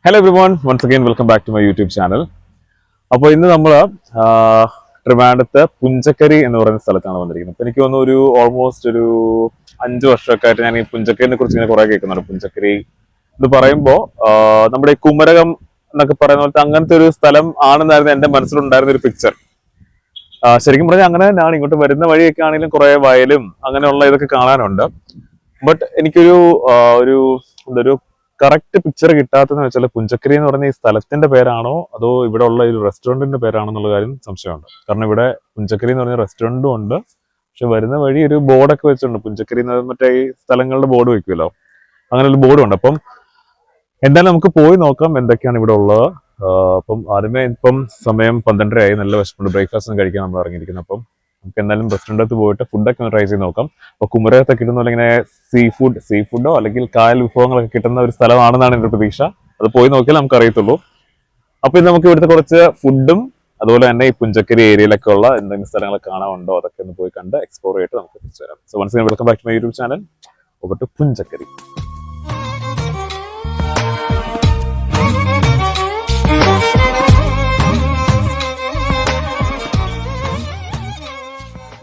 Hello everyone, once again welcome back to my YouTube channel. അപ്പോൾ ഇന്ന് നമ്മൾ ട്രിവാൻഡ്രത്ത് പുഞ്ചക്കരി എന്ന് പറയുന്ന സ്ഥലത്താണ് വന്നിരിക്കുന്നത്. അപ്പോൾ എനിക്ക് തോന്നുന്നു ഓൾമോസ്റ്റ് ഒരു 5 വർഷമൊക്കെ ആയിട്ട് ഞാൻ ഈ പുഞ്ചക്കരിനെ കുറിച്ച് ഇങ്ങനെ കുറെ കേൾക്കുന്നുണ്ട്. പുഞ്ചക്കരി എന്ന് പറയുമ്പോൾ നമ്മുടെ ഈ കുമരകം എന്നൊക്കെ പറയുന്ന പോലത്തെ അങ്ങനത്തെ ഒരു സ്ഥലം ആണെന്നായിരുന്നു എൻ്റെ മനസ്സിലുണ്ടായിരുന്ന ഒരു പിക്ചർ. ശരിക്കും പറഞ്ഞാൽ അങ്ങനെ തന്നെയാണ്. ഇങ്ങോട്ട് വരുന്ന വഴിയൊക്കെ ആണെങ്കിലും കുറെ വയലും അങ്ങനെയുള്ള ഇതൊക്കെ കാണാനുണ്ട്. ബട്ട് എനിക്കൊരു ഒരു കറക്റ്റ് പിക്ചർ കിട്ടാത്തതെന്ന് വെച്ചാൽ പുഞ്ചക്കരി എന്ന് പറഞ്ഞ ഈ സ്ഥലത്തിന്റെ പേരാണോ അതോ ഇവിടെ ഉള്ള ഒരു റെസ്റ്റോറന്റിന്റെ പേരാണോ എന്നുള്ള കാര്യം സംശയമുണ്ട്. കാരണം ഇവിടെ പുഞ്ചക്കരി എന്ന് പറഞ്ഞ റെസ്റ്റോറന്റും ഉണ്ട്, പക്ഷെ വരുന്ന വഴി ഒരു ബോർഡൊക്കെ വെച്ചിട്ടുണ്ട്. പുഞ്ചക്കരി എന്ന് മറ്റേ ഈ സ്ഥലങ്ങളുടെ ബോർഡ് വെക്കുമല്ലോ, അങ്ങനെ ഒരു ബോർഡും ഉണ്ട്. അപ്പം എന്തായാലും നമുക്ക് പോയി നോക്കാം എന്തൊക്കെയാണ് ഇവിടെ ഉള്ളത്. അപ്പം ആദ്യമേ ഇപ്പം സമയം 12:30 ആയി, നല്ല വിശപ്പുണ്ട്. ബ്രേക്ക്ഫാസ്റ്റ് കഴിക്കാൻ നമ്മൾ ഇറങ്ങിയിരിക്കുന്നത്. അപ്പം നമുക്ക് എന്തായാലും റെസ്റ്റോറൻറ്റകത്ത് പോയിട്ട് ഫുഡൊക്കെ ഒന്ന് ട്രൈ ചെയ്ത് നോക്കാം. അപ്പോൾ കുമരകത്തൊക്കെ കിട്ടുന്ന പോലെ ഇങ്ങനെ സീ ഫുഡോ അല്ലെങ്കിൽ കായൽ വിഭവങ്ങളൊക്കെ കിട്ടുന്ന ഒരു സ്ഥലമാണെന്നാണ് എൻ്റെ പ്രതീക്ഷ. അത് പോയി നോക്കിയാൽ നമുക്ക് അറിയത്തുള്ളൂ. അപ്പോൾ ഇത് നമുക്ക് ഇവിടുത്തെ കുറച്ച് ഫുഡും അതുപോലെ തന്നെ ഈ പുഞ്ചക്കരി ഏരിയയിലൊക്കെ ഉള്ള എന്തെങ്കിലും സ്ഥലങ്ങൾ കാണാനുണ്ടോ അതൊക്കെ ഒന്ന് പോയി കണ്ട് എക്സ്പ്ലോർ ചെയ്തിട്ട് നമുക്ക് തിരിച്ചു വരാം. So once again welcome back to my YouTube channel. Over to Punchakkari.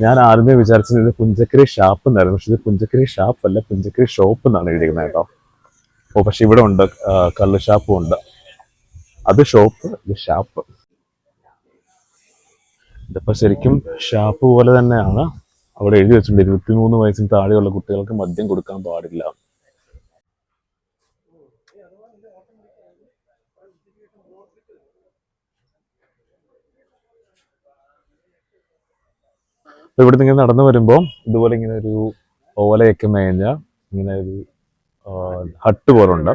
ഞാൻ ആദ്യമേ വിചാരിച്ചത് ഇത് പുഞ്ചക്കരി ഷാപ്പ് എന്നായിരുന്നു, പക്ഷെ ഇത് പുഞ്ചക്കരി ഷാപ്പ് അല്ല, പുഞ്ചക്കരി ഷോപ്പ് എന്നാണ് എഴുതിയിരിക്കുന്നത് കേട്ടോ. ഓ, പക്ഷെ ഇവിടെ ഉണ്ട് കള്ള് ഷാപ്പും ഉണ്ട്. അത് ഷോപ്പ്, ഇത് ഷാപ്പ്. ഇതിപ്പോ ശരിക്കും ഷാപ്പ് പോലെ തന്നെയാണ്. അവിടെ എഴുതി വെച്ചിട്ടുണ്ട് 23 വയസ്സിന് താഴെയുള്ള കുട്ടികൾക്ക് മദ്യം കൊടുക്കാൻ പാടില്ല. ഇവിടുന്ന് ഇങ്ങനെ നടന്നു വരുമ്പോൾ ഇതുപോലെ ഇങ്ങനെ ഒരു ഓലയൊക്കെ മേഞ്ഞ ഇങ്ങനെ ഒരു ഹട്ട് പോലെ ഉണ്ട്.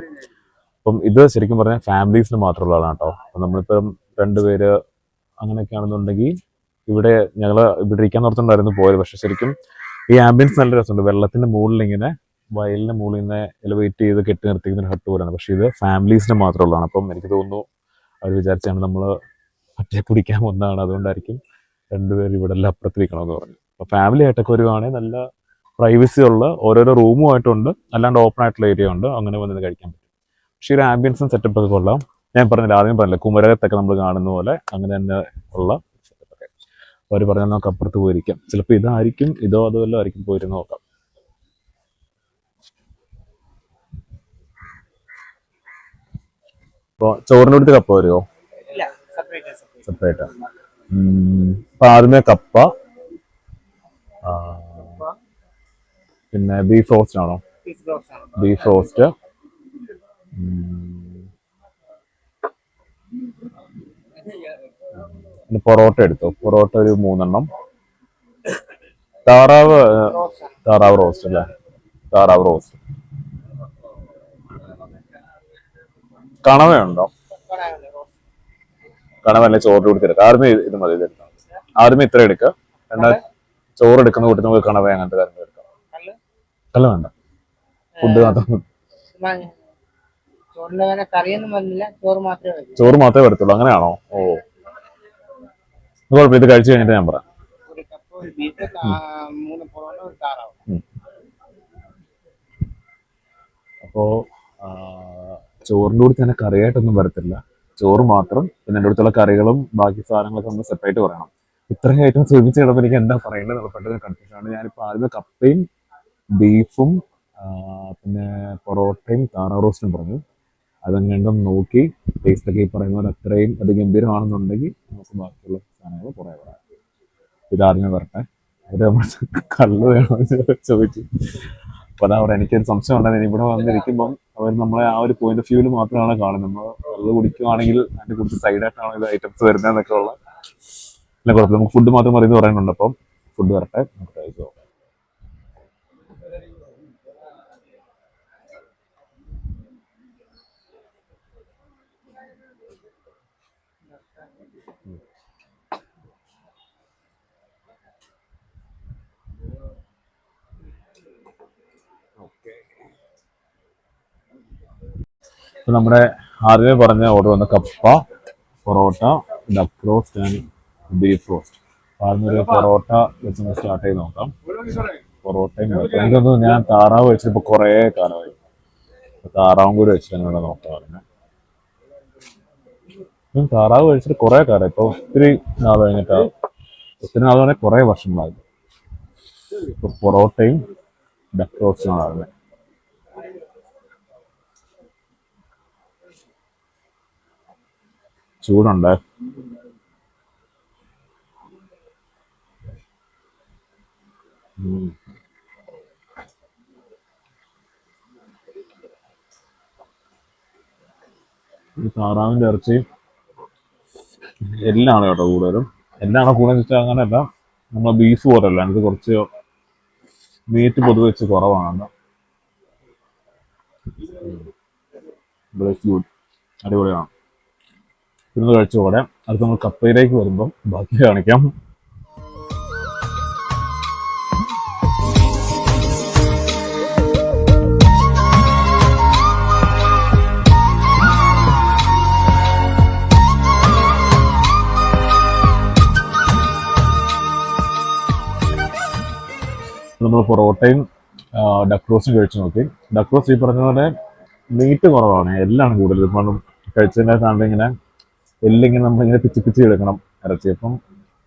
അപ്പം ഇത് ശരിക്കും പറഞ്ഞാൽ ഫാമിലീസിന് മാത്രമുള്ളതാണ് കേട്ടോ. അപ്പം നമ്മളിപ്പം 2 പേര് അങ്ങനെയൊക്കെയാണെന്നുണ്ടെങ്കിൽ ഇവിടെ ഞങ്ങൾ ഇവിടെ ഇരിക്കാൻ ഓർത്തുണ്ടായിരുന്നു പോയത്. പക്ഷെ ശരിക്കും ഈ ആംബിയൻസ് നല്ല രസമുണ്ട്. വെള്ളത്തിന്റെ മുകളിൽ ഇങ്ങനെ വയലിന്റെ മുകളിൽ ഇങ്ങനെ എലിവേറ്റ് ചെയ്ത് കെട്ടി നിർത്തിക്കുന്ന ഹട്ട് പോലെയാണ്. പക്ഷെ ഇത് ഫാമിലീസിന് മാത്രമുള്ളതാണ്. അപ്പം എനിക്ക് തോന്നുന്നു അവർ വിചാരിച്ചാണ് നമ്മൾ മറ്റേ കുടിക്കാൻ വന്നതാണ്, അതുകൊണ്ടായിരിക്കും 2 പേര് ഇവിടെ എല്ലാം അപ്പുറത്തിരിക്കണമെന്ന് പറഞ്ഞു. അപ്പോൾ ഫാമിലി ആയിട്ടൊക്കെ വരുവാണെങ്കിൽ നല്ല പ്രൈവസി ഉള്ള ഓരോരോ റൂമുമായിട്ടുണ്ട്, അല്ലാണ്ട് ഓപ്പൺ ആയിട്ടുള്ള ഏരിയ ഉണ്ട്, അങ്ങനെ വന്ന് കഴിക്കാൻ പറ്റും. പക്ഷേ ഒരു ആംബിയൻസും സെറ്റപ്പ് ഒക്കെ കൊള്ളാം. ഞാൻ പറഞ്ഞില്ല, ആദ്യം പറഞ്ഞില്ല, കുമരകത്തൊക്കെ നമ്മൾ കാണുന്ന പോലെ അങ്ങനെ തന്നെ ഉള്ള സെറ്റപ്പൊക്കെ. അവർ പറഞ്ഞാൽ നമുക്ക് അപ്പുറത്ത് പോയിരിക്കാം. ചിലപ്പോൾ ഇതായിരിക്കും, ഇതോ അതോ വല്ലതും ആയിരിക്കും, പോയിരുന്ന് നോക്കാം. അപ്പോൾ ചോറിൻ്റെ അടുത്ത് കപ്പ വരുമോ? സെപ്പറേറ്റ്. അപ്പൊ ആദ്യമേ കപ്പ, പിന്നെ ബീഫ് റോസ്റ്റ് ആണോ? Beef roast. പിന്നെ പൊറോട്ട എടുത്തോ, പൊറോട്ട ഒരു 3 എണ്ണം. താറാവ് റോസ്റ്റ് അല്ലേ? താറാവ് റോസ്റ്റ്. കണവയുണ്ടോ? കണവല്ലേ ചോറിന്റെ കൂടി എടുക്കുക. ആദ്യമേ ഇത് മതി, ഇത് എടുക്കാം. ആദ്യമേ ഇത്ര എടുക്കുക, എന്നാൽ ചോറ് എടുക്കുന്ന കൂട്ടി നമുക്ക് കണവ അങ്ങനത്തെ കാര്യങ്ങൾ എടുക്കാം. കല്ല് വേണ്ട, ഫുഡ് മാത്രം. ചോറ് മാത്രമേ വരത്തുള്ളൂ, അങ്ങനെയാണോ? ഓ, കുഴപ്പമില്ല, ഇത് കഴിച്ചു കഴിഞ്ഞിട്ട് ഞാൻ പറയാം. അപ്പോ ചോറിൻ്റെ കൂടി തന്നെ കറിയായിട്ടൊന്നും വരത്തില്ല, ചോറ് മാത്രം. പിന്നെ എൻ്റെ അടുത്തുള്ള കറികളും ബാക്കി സാധനങ്ങളൊക്കെ നമ്മൾ സെപ്പറേറ്റ് പറയണം. ഇത്രയും ഐറ്റംസ് ഒരുമിച്ച് കിടപ്പോൾ എനിക്ക് എന്താ പറയേണ്ടത് പെട്ടെന്ന് കൺഫ്യൂഷനാണ്. ഞാനിപ്പോൾ ആദ്യമേ കപ്പയും ബീഫും പിന്നെ പൊറോട്ടയും താറാവ് റോസ്റ്റും പറഞ്ഞു. അതെങ്ങാണ്ടും നോക്കി ടേസ്റ്റൊക്കെ ഈ പറയുന്ന പോലെ അത്രയും അതിഗംഭീരമാണെന്നുണ്ടെങ്കിൽ നമുക്ക് ബാക്കിയുള്ള സാധനങ്ങൾ കുറേ പറയാം. ഇതാദ്യമേ വരട്ടെ. അവർ നമ്മൾ കള്ള് വേണമെന്ന് ചോദിച്ചു. അപ്പോൾ അതവിടെ എനിക്കൊരു സംശയം ഉണ്ടായിരുന്നു. ഇവിടെ വന്നിരിക്കുമ്പം അവർ നമ്മളെ ആ ഒരു പോയിന്റ് ഓഫ് വ്യൂവിൽ മാത്രമാണ് കാണുന്നത്. നമ്മൾ വെള്ളം കുടിക്കുവാണെങ്കിൽ അതിൻ്റെ കുറച്ച് സൈഡായിട്ടാണ് ഇത് ഐറ്റംസ് വരുന്നതെന്നൊക്കെ ഉള്ള. അല്ല, കുഴപ്പമില്ല, നമുക്ക് ഫുഡ് മാത്രം മതി എന്ന് പറയുന്നുണ്ട്. അപ്പം ഫുഡ് വരട്ടെ, നമുക്ക് കഴിച്ചോ. ഇപ്പം നമ്മുടെ ആദ്യമേ പറഞ്ഞ ഓർഡർ വന്ന കപ്പ, parotta, duck roast and beef roast. ആദ്യം ഒരു പൊറോട്ട വെച്ച് സ്റ്റാർട്ട് ചെയ്ത് നോക്കാം. പൊറോട്ടയും എനിക്കൊന്ന് ഞാൻ താറാവ് വെച്ചിട്ട് ഇപ്പോൾ കുറേ കാലമായി. താറാവും കൂടി വെച്ചിട്ട് എന്നോട് നോക്കാം. താറാവ് കഴിച്ചിട്ട് കുറെ കാലം ഇപ്പൊ ഒത്തിരി നാൾ കഴിഞ്ഞിട്ട് ഒത്തിരി നാൾ പറഞ്ഞാൽ കുറെ വർഷങ്ങളായി. ഇപ്പൊ പൊറോട്ടയും ഡക്ക് റോസ്റ്റുമാണ് ആകുന്നത്. ചൂടുണ്ട്. ഈ താറാവിന്റെ ഇറച്ചി എല്ലാണ് കേട്ടോ കൂടുതലും. എല്ലാണോ കൂടുതൽ വെച്ചാൽ അങ്ങനെയല്ല, നമ്മൾ ബീഫ് പോലല്ല, ഇത് കുറച്ച് മീറ്റ് പൊതുവെ വെച്ച് കുറവാണ്. ഗുഡ്, അടിപൊളിയാണ്. പിന്നെ കഴിച്ച പോലെ അത് നമ്മൾ കപ്പയിലേക്ക് വരുമ്പം ബാക്കി കാണിക്കാം. നമ്മൾ പൊറോട്ടയും ഡക്ക് റോസ്റ്റും കഴിച്ചു നോക്കി. ഡക്ക് റോസ്റ്റ് ഈ പറഞ്ഞ പോലെ മീറ്റ് കുറവാണ്, എല്ലാം കൂടുതൽ. ഇപ്പം കഴിച്ചതിനകത്താണ്ട് ഇങ്ങനെ എല്ലിങ്ങനെ നമ്മളിങ്ങനെ പിച്ചി പിച്ചി എടുക്കണം ഇറച്ചി. അപ്പം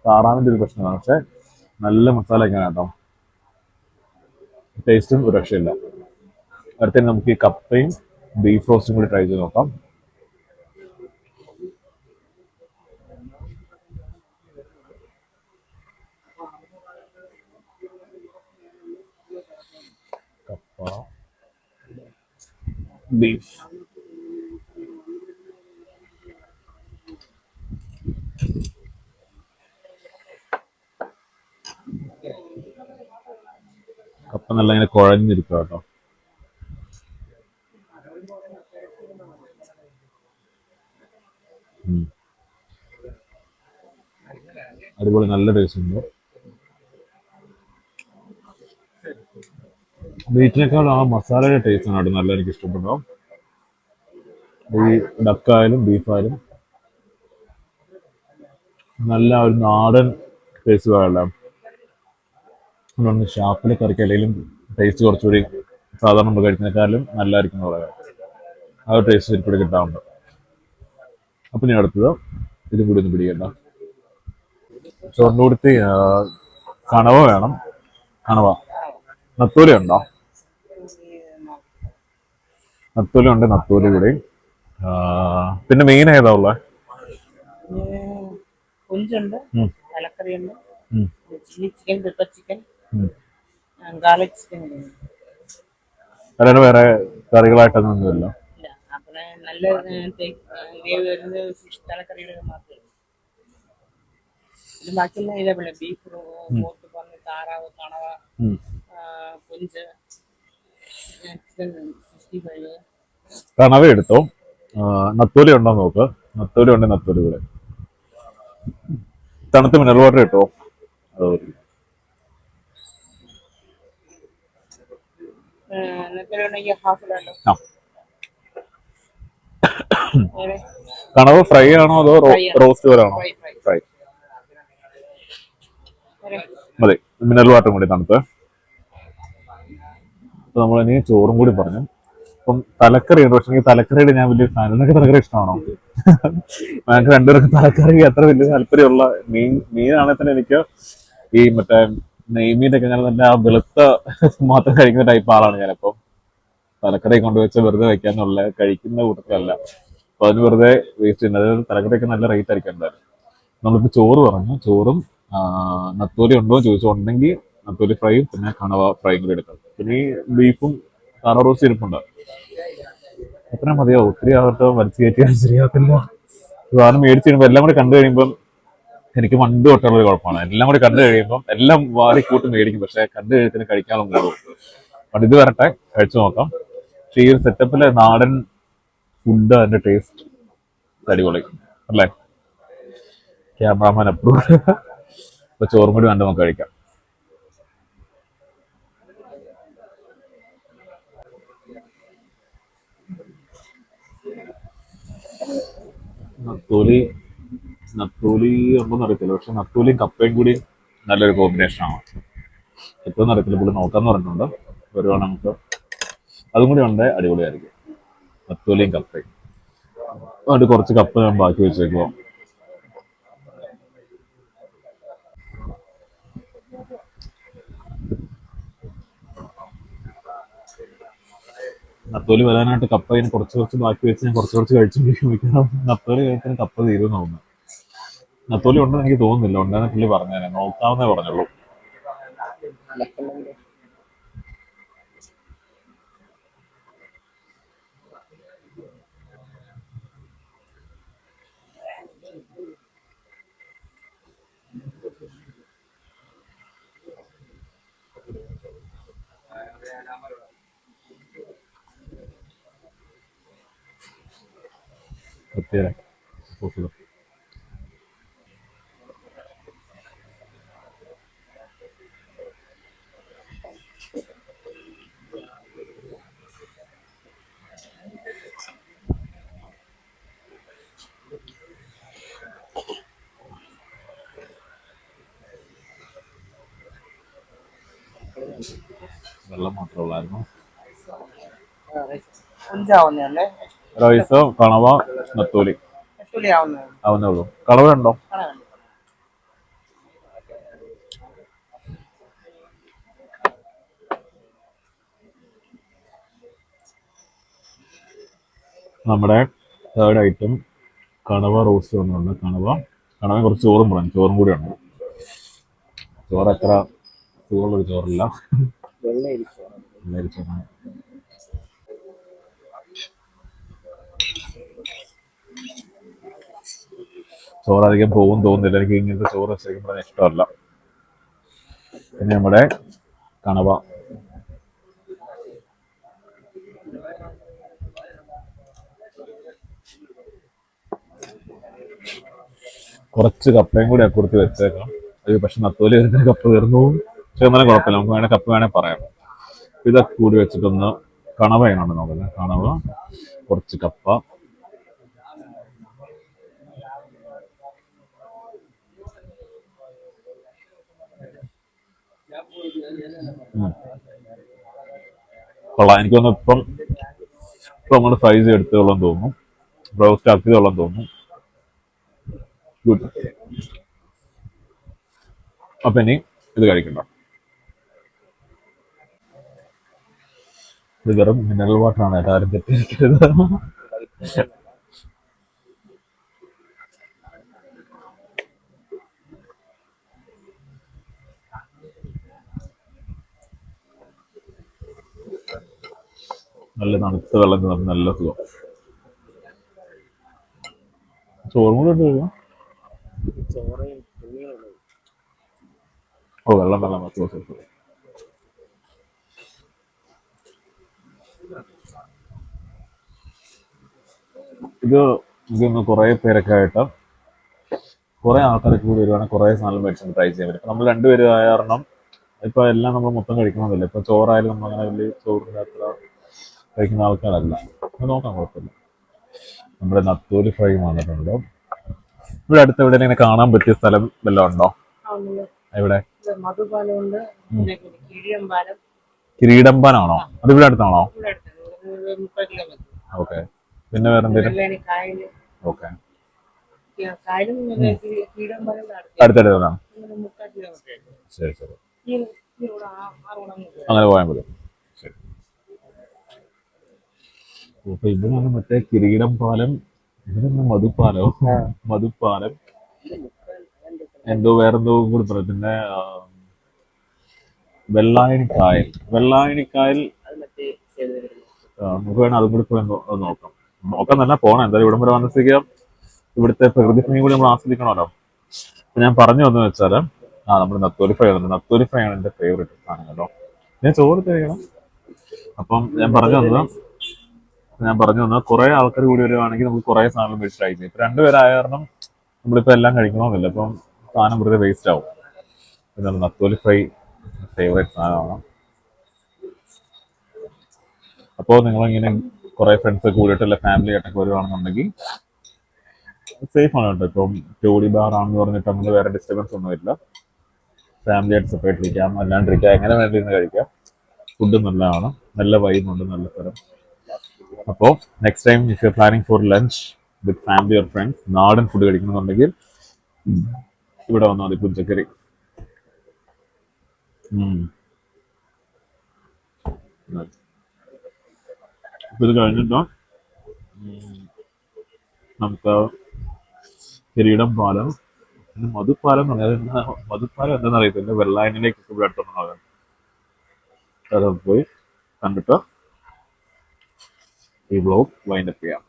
താറാവിൻ്റെ ഒരു പ്രശ്നമാണ്, പക്ഷെ നല്ല മസാല ഒക്കെയാണ് കേട്ടോ. ടേസ്റ്റും ഒരു രക്ഷയില്ല. അടുത്തന്നെ നമുക്ക് ഈ കപ്പയും ബീഫ് റോസ്റ്റും കൂടി ട്രൈ ചെയ്ത് നോക്കാം. കപ്പ, ബീഫ്, കപ്പ നല്ല ഇങ്ങനെ കുഴഞ്ഞിരിക്കുക കേട്ടോ. അടിപൊളി, നല്ല ടേസ്റ്റ് ഉണ്ട്. ബീറ്റിനേക്കാൾ ആ മസാലയുടെ ടേസ്റ്റ് ആണ് നല്ല എനിക്ക് ഇഷ്ടപ്പെട്ടോ. ഈ ഡക്കായാലും ബീഫായാലും നല്ല ഒരു നാടൻ ടേസ്റ്റ് വേണം. അതുകൊണ്ട് ഷാപ്പിലെ കറിക്ക് അല്ലെങ്കിൽ ടേസ്റ്റ് കുറച്ചുകൂടി സാധാരണ നമ്മൾ കഴിക്കുന്നതിനേക്കാളും നല്ലതായിരിക്കും എന്ന് പറയാം. ആ ഒരു ടേസ്റ്റ് ശരിക്കൂടി കിട്ടാറുണ്ട്. അപ്പം ഞാൻ അടുത്തത് ഇതും കൂടി ഒന്ന് പിടിക്കണ്ട. ചോറിൻ്റെ കണവ വേണം. കണവ, നത്തോലി ഉണ്ടോ? നത്തോലി ഉണ്ട്, നത്തോലി കൂടി. പിന്നെ മീൻ ഏതാ ഉള്ളത്? കൊഞ്ചുണ്ട്, തലക്കറിയുണ്ട്, chilli chicken, pepper chicken, garlic chicken. വേറെ വേറെ കറികളായിട്ടൊന്നുമില്ല. പിന്നെ നല്ല ഗ്രേവി വരുന്നത് ഫിഷ് തലക്കറിയുടെ മാത്രമേ. ഇത് ബാക്കിയുള്ള ഇതേപോലെ ബീഫ്, പോത്ത്, പന്നി, താറാവ്, കണവ, കൊഞ്ച്, ചിക്കൻ 65. കണവ എടുത്തോ. നത്തോലി ഉണ്ടോ നോക്ക്. നത്തോലി ഉണ്ട്, നത്തോലി കൂടെ. തണുത്ത മിനറൽ വാട്ടർ കിട്ടോ? കണവ ഫ്രൈ ആണോ അതോ റോസ്റ്റ് പോലാണോ? ഫ്രൈ മതി. മിനറൽ വാട്ടറും കൂടി തണുത്ത്. അപ്പൊ നമ്മളിനി ചോറും കൂടി പറഞ്ഞു. അപ്പം തലക്കറി ഉണ്ട്, പക്ഷേ തലക്കറിയുടെ ഞാൻ വലിയ ഫാൻ. എന്നൊക്കെ തലക്കറി ഇഷ്ടമാണോ? ഞങ്ങൾക്ക് രണ്ടുപേർക്ക് തലക്കറി അത്ര വലിയ താല്പര്യമുള്ള മീനാണെങ്കിൽ തന്നെ എനിക്ക് ഈ മറ്റേ നെയ്മീൻ്റെ ഒക്കെ അങ്ങനെ തന്നെ ആ വെളുത്ത മാത്രം കഴിക്കുന്ന ടൈപ്പ് ആളാണ് ഞാനിപ്പോൾ. തലക്കറി കൊണ്ടുവച്ച് വെറുതെ വെക്കാന്നുള്ള കഴിക്കുന്ന കൂട്ടത്തിലല്ല. അപ്പൊ അതിന് വെറുതെ വേസ്റ്റ് ചെയ്യുന്നത്. അതായത് തലക്കറിയൊക്കെ നല്ല റേറ്റ് ആയിരിക്കും എന്തായാലും. നമ്മളിപ്പോൾ ചോറ് പറഞ്ഞു. ചോറും നത്തോലി ഉണ്ടോ എന്ന് ചോദിച്ചുണ്ടെങ്കിൽ നത്തോലി ഫ്രൈയും പിന്നെ കണവ ഫ്രൈയും കൂടി എടുക്കാം. പിന്നെ ഈ ബീഫും താറാവ് റോസ്റ്റ് ഇരിപ്പുണ്ട്. എത്ര മതിയോ? ഒത്തിരി ആകട്ടോ വലിച്ചു കയറ്റിയാൽ ശരിയാക്കില്ല. സാധനം മേടിച്ച് കഴിയുമ്പോൾ എല്ലാം കൂടി കണ്ടു കഴിയുമ്പം എനിക്ക് പണ്ട് തൊട്ടുള്ളൊരു കുഴപ്പമാണ്. എല്ലാം കൂടി കണ്ടു കഴിയുമ്പം എല്ലാം വാരി കൂട്ട് മേടിക്കും, പക്ഷെ കണ്ടു കഴിയത്തിന് കഴിക്കാനൊന്നും പോകും. അപ്പം ഇത് വരട്ടെ, കഴിച്ചു നോക്കാം. പക്ഷെ ഈ ഒരു സെറ്റപ്പിലെ നാടൻ ഫുഡ്, അതിന്റെ ടേസ്റ്റ് അടിപൊളി അല്ലേ? Cameraman approve. ഇപ്പൊ ചോറും കൂടി വേണ്ട നമുക്ക് കഴിക്കാം. നത്തോലി ഉണ്ടോന്ന് അറിയത്തില്ല, പക്ഷെ നത്തോലിയും കപ്പയും കൂടി നല്ലൊരു കോമ്പിനേഷനാണ്. എപ്പോഴും അറിയത്തില്ല, പുള്ളി നോക്കാന്ന് പറഞ്ഞിട്ടുണ്ട്. വരുവാണ് നമുക്ക് അതും കൂടി ഉണ്ട്, അടിപൊളിയായിരിക്കും. നത്തോലിയും കപ്പയും അതുകൊണ്ട് കുറച്ച് കപ്പ ഞാൻ ബാക്കി വെച്ചേക്കുക. നത്തോലി വരാനായിട്ട് കപ്പ ഇങ്ങനെ കുറച്ച് ബാക്കി വെച്ച് ഞാൻ കുറച്ച് കഴിച്ചു. നത്തോലി കഴിക്കാൻ കപ്പ തീരുമെന്ന് തോന്നുന്നു. നത്തോലി ഉണ്ടെന്ന് എനിക്ക് തോന്നുന്നില്ല. ഉണ്ടെന്ന് പുള്ളി പറഞ്ഞേനെ, നോക്കാവുന്നേ പറഞ്ഞുള്ളൂ. പ്രത്യേകം വെള്ളം മാത്രമേ ഉള്ളായിരുന്നു. റൈസ്, കണവ, നത്തോലി ആവുന്നേ ഉള്ളൂ. കണവ ഉണ്ടോ? നമ്മുടെ തേർഡ് ഐറ്റം കണവ റോസ്റ്റ് വന്നിട്ടുണ്ട്. കണവ കുറച്ച് ചോറും പറഞ്ഞു, ചോറും കൂടി ഉണ്ട്. ചോറ് അത്ര ചൂടുള്ളൊരു ചോറില്ല, വെള്ളരിച്ചോറാണ്. ചോറ് അധികം പോകും തോന്നുന്നില്ല, എനിക്ക് ഇങ്ങനത്തെ ചോറ് ശരിക്കും ഇഷ്ടമല്ല. പിന്നെ നമ്മുടെ കണവ, കുറച്ച് കപ്പയും കൂടി അപ്പുറത്ത് വെച്ചേക്കാം. അത് പക്ഷെ നത്തോലി വരുന്ന കപ്പ തീർന്നു, പക്ഷെ എന്നാലും കുഴപ്പമില്ല, നമുക്ക് വേണേൽ കപ്പ വേണേൽ പറയാം. ഇതൊക്കെ കൂടി വെച്ചിട്ടൊന്ന് കണവ ചെയ്യുന്നുണ്ട് നോക്കല്ലേ. കണവ, കുറച്ച് കപ്പ, കൊള്ളാം. എനിക്ക് തോന്നുന്നു ഇപ്പം നമ്മൾ ഫ്രൈ ചെയ്തെടുത്തോളം തോന്നുന്നു, റോസ്റ്റ് ആക്കിയതോളം തോന്നുന്നു. ഗുഡ്. അപ്പൊ ഇനി ഇത് കഴിക്കണ്ട. ഇത് വെറും മിനറൽ വാട്ടർ ആണ്, ആരും തെറ്റിയിരിക്കരുത്. നല്ല തണുത്ത വെള്ളം നമുക്ക് നല്ല സുഖം. ചോറും കൂടെ ഉണ്ട് കഴിയാം. ഓ വെള്ളം ഇത് ഇതൊന്ന് കുറെ പേരൊക്കെ ആയിട്ട് കുറെ ആൾക്കാരൊക്കെ കൂടി വരുവാണെങ്കിൽ കുറെ സാധനം മേടിച്ച് ട്രൈ ചെയ്യാൻ പറ്റും. നമ്മൾ രണ്ടുപേരും ആയ കാരണം ഇപ്പൊ എല്ലാം നമ്മൾ മൊത്തം കഴിക്കണമെന്നില്ല. ഇപ്പൊ ചോറായാലും നമ്മൾ അങ്ങനെ വലിയ ചോറിന്റെ അത്ര കഴിക്കുന്ന ആൾക്കാരല്ല. നോക്കാം, കുഴപ്പമില്ല. നമ്മുടെ നത്തോലി ഫ്രൈ വന്നിട്ടുണ്ട്. ഇവിടെ അടുത്ത് എവിടെ ഇങ്ങനെ കാണാൻ പറ്റിയ സ്ഥലം വല്ലതും ഉണ്ടോ? എവിടെ? കിരീടമ്പാനാണോ? അത് ഇവിടെ അടുത്താണോ? ഓക്കെ. പിന്നെ വേറെ എന്തെങ്കിലും? ഓക്കെ, അടുത്തടുത്താണ്. ശരി ശരി, അങ്ങനെ പോയാൽ മതി. ശരി. അപ്പൊ ഇവിടെയാണ് മറ്റേ കിരീടം പാലം, ഇതിന് മധുപ്പാലം എന്തോ വേറെന്തോ കൂടി പറയും. പിന്നെ വെള്ളായണിക്കായൽ നമുക്ക് വേണം അതും കൂടി പോയി നോക്കാം തന്നെ പോണം. എന്തായാലും ഇവിടം വരെ വന്നിരിക്കുക, ഇവിടുത്തെ പ്രകൃതി ഭംഗി കൂടി നമ്മൾ ആസ്വദിക്കണമല്ലോ. അപ്പൊ ഞാൻ പറഞ്ഞു വന്നു വെച്ചാല് നമ്മുടെ നത്തോലി ഫ്രൈ വന്നിട്ടുണ്ട്. നത്തോലി ഫ്രൈ ആണ് എന്റെ ഫേവറേറ്റ് സാധനം കേട്ടോ. ഞാൻ ചോറ് കഴിക്കണം. അപ്പം ഞാൻ പറഞ്ഞു വന്നത് കുറെ ആൾക്കാർ കൂടി വരുവാണെങ്കിൽ നമുക്ക് കുറെ സാധനം മേടിച്ച് ട്രൈ ചെയ്യും. ഇപ്പൊ രണ്ടുപേരായ കാരണം നമ്മളിപ്പോ എല്ലാം കഴിക്കണമെന്നില്ല, അപ്പം സാധനം വെറുതെ വേസ്റ്റ് ആവും. പിന്നെ നത്തോലി ഫ്രൈ ഫേവറേറ്റ് സാധനമാണ്. അപ്പോൾ നിങ്ങളിങ്ങനെ കുറെ ഫ്രണ്ട്സ് കൂടിയിട്ടല്ല ഫാമിലി ആയിട്ടൊക്കെ വരുവാണെന്നുണ്ടെങ്കിൽ സേഫ് ആണ് കേട്ടോ. ഇപ്പം ടോളി ബാർ ആണെന്ന് പറഞ്ഞിട്ട് നമുക്ക് വേറെ ഡിസ്റ്റർബൻസ് ഒന്നും ഇല്ല. ഫാമിലി ആയിട്ട് സെപ്പറേറ്റ് ഇരിക്കാം, അല്ലാണ്ടിരിക്കാം, എങ്ങനെ വേണ്ടിയിരുന്ന് കഴിക്കാം. ഫുഡ് നല്ലതാണ്, നല്ല വൈബുണ്ട്, നല്ല സ്ഥലം. അപ്പോൾ next time if you are planning for lunch with family or friends നാടൻ ഫുഡ് കഴിക്കണമെന്നുണ്ടെങ്കിൽ ഇവിടെ വന്നാൽ മതി പുഞ്ചക്കരി. ഇത് കഴിഞ്ഞിട്ട് നമുക്ക് കിരീടം പാലം, പിന്നെ മധുപ്പാലം എന്ന് പറഞ്ഞാൽ മധുപ്പാലം എന്താണെന്ന് അറിയത്തില്ല, വെള്ളായണിലേക്കൊക്കെ ഇവിടെ അടുത്തുണ്ടാകാം. അത് പോയി കണ്ടിട്ട് ഈ വ്ലോഗ് വൈൻഡപ്പ് ചെയ്യാം.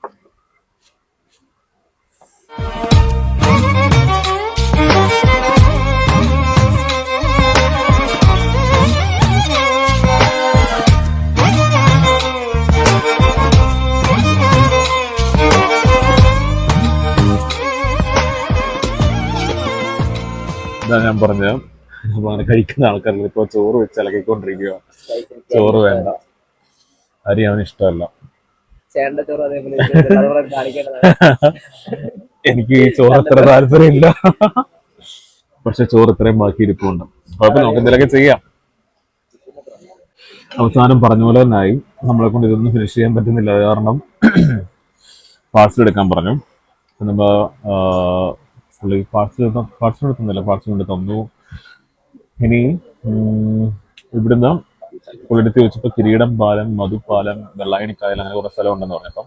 ഇതാ ഞാൻ പറഞ്ഞത്, അങ്ങനെ കഴിക്കുന്ന ആൾക്കാർക്ക് ഇപ്പൊ ചോറ് വെച്ച് ഇളക്കിക്കൊണ്ടിരിക്കുക. ചോറ് വേണ്ട, അരി അവന് ഇഷ്ടമല്ല. എനിക്ക് ഈ ചോറ് അത്ര താല്പര്യമില്ല, പക്ഷെ ചോറ് ഇത്രയും ബാക്കി ഇരിപ്പുണ്ട്. കുഴപ്പമില്ല, നമുക്ക് എന്തെങ്കിലുമൊക്കെ ചെയ്യാം. അവസാനം പറഞ്ഞ പോലെ തന്നെയായി, നമ്മളെ കൊണ്ട് ഇതൊന്നും ഫിനിഷ് ചെയ്യാൻ പറ്റുന്നില്ല. അത് കാരണം പാർസൽ എടുക്കാൻ പറഞ്ഞു. നമ്മ പാർസൽ എടുക്കുന്നില്ല, പാർസൽ കൊണ്ട് തന്നു. ഇനി ഇവിടുന്ന് പുള്ളിടത്ത് ചോദിച്ചപ്പോൾ കിരീടം പാലം, മധുപ്പാലം, വെള്ളായണിക്കായൽ അങ്ങനെ കുറെ സ്ഥലം ഉണ്ടെന്ന് പറഞ്ഞപ്പം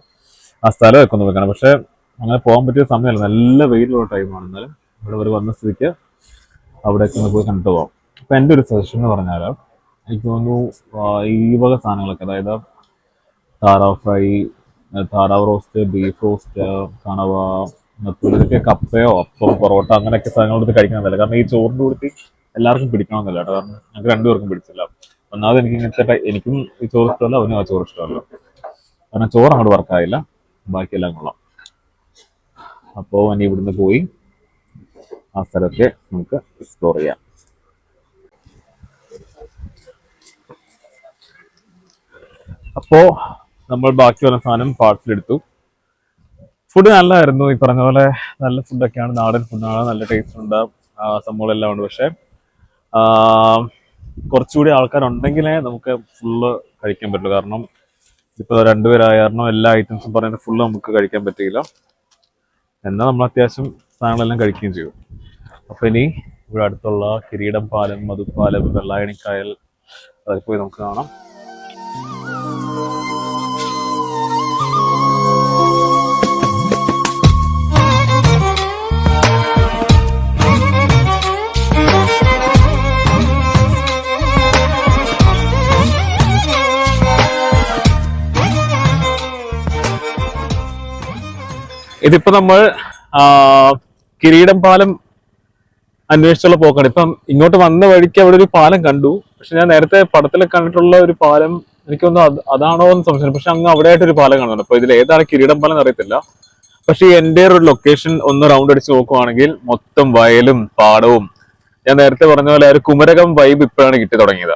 ആ സ്ഥലമൊക്കെ ഒന്ന് വെക്കണം. പക്ഷെ അങ്ങനെ പോകാൻ പറ്റിയ സമയമല്ല, നല്ല വെയിലുള്ള ടൈമാണ്. എന്നാലും ഇവിടെ ഒരു വന്ന സ്ഥിതിക്ക് അവിടേക്ക് ഒന്ന് പോയി കണ്ടിട്ട് പോകാം. അപ്പം എൻ്റെ ഒരു സജഷൻ എന്ന് പറഞ്ഞാൽ, എനിക്ക് തോന്നുന്നു ഈ വക സാധനങ്ങളൊക്കെ, അതായത് താറാവ് ഫ്രൈ, താറാവ് റോസ്റ്റ്, ബീഫ് റോസ്റ്റ്, കണവ, ഇതൊക്കെ കപ്പയോ അപ്പം പൊറോട്ട അങ്ങനെയൊക്കെ സാധനങ്ങളെടുത്ത് കഴിക്കണമെന്നില്ല. കാരണം ഈ ചോറിൻ്റെ കൂടി എല്ലാവർക്കും പിടിക്കണമെന്നില്ല കേട്ടോ. കാരണം ഞങ്ങൾക്ക് രണ്ടുപേർക്കും പിടിച്ചില്ല. ഒന്നാമത് എനിക്ക് ഇങ്ങനത്തെ എനിക്കും ഈ ചോറ് ഇഷ്ടമല്ല, അവനും ആ ചോറ് ഇഷ്ടമല്ല. കാരണം ചോറ് അങ്ങോട്ട് വർക്കായില്ല, ബാക്കിയെല്ലാം കൊള്ളാം. അപ്പോൾ ഇനി ഇവിടുന്ന് പോയി ആ സ്ഥലമൊക്കെ നമുക്ക് എക്സ്പ്ലോർ ചെയ്യാം. അപ്പോൾ നമ്മൾ ബാക്കി വന്ന സാധനം പാർസൽ എടുത്തു. ഫുഡ് നല്ലതായിരുന്നു, ഈ പറഞ്ഞ പോലെ നല്ല ഫുഡൊക്കെയാണ്, നാടൻ ഫുഡാണ്, നല്ല ടേസ്റ്റ് ഉണ്ട്, സംഭവങ്ങളെല്ലാം ഉണ്ട്. പക്ഷെ കുറച്ചുകൂടി ആൾക്കാരുണ്ടെങ്കിലേ നമുക്ക് ഫുള്ള് കഴിക്കാൻ പറ്റുള്ളൂ. കാരണം ഇപ്പോൾ രണ്ടുപേരായ കാരണം എല്ലാ ഐറ്റംസും പറയുന്നത് ഫുള്ള് നമുക്ക് കഴിക്കാൻ പറ്റിയില്ല. എന്നാൽ നമ്മൾ അത്യാവശ്യം സാധനങ്ങളെല്ലാം കഴിക്കുകയും ചെയ്യും. അപ്പോൾ ഇനി ഇവിടെ അടുത്തുള്ള കിരീടം പാലം, മധുപ്പാലം, വെള്ളായണിക്കായൽ അതിൽ പോയി നമുക്ക് കാണാം. ഇതിപ്പോ നമ്മൾ കിരീടം പാലം അന്വേഷിച്ചുള്ള പോക്കാണ്. ഇപ്പം ഇങ്ങോട്ട് വന്ന വഴിക്ക് അവിടെ ഒരു പാലം കണ്ടു. പക്ഷെ ഞാൻ നേരത്തെ പടത്തിലൊക്കെ കണ്ടിട്ടുള്ള ഒരു പാലം എനിക്കൊന്നും അതാണോ എന്ന് സംശയം. പക്ഷെ അങ്ങ് അവിടെ ആയിട്ടൊരു പാലം കാണുന്നുണ്ട്. അപ്പൊ ഇതിൽ ഏതാണ് കിരീടം പാലം അറിയത്തില്ല. പക്ഷെ ഈ എൻ്റെ ഒരു ലൊക്കേഷൻ ഒന്ന് റൗണ്ട് അടിച്ച് നോക്കുവാണെങ്കിൽ മൊത്തം വയലും പാടവും, ഞാൻ നേരത്തെ പറഞ്ഞ പോലെ ഒരു കുമരകം വൈബ് ഇപ്പോഴാണ് കിട്ടി തുടങ്ങിയത്.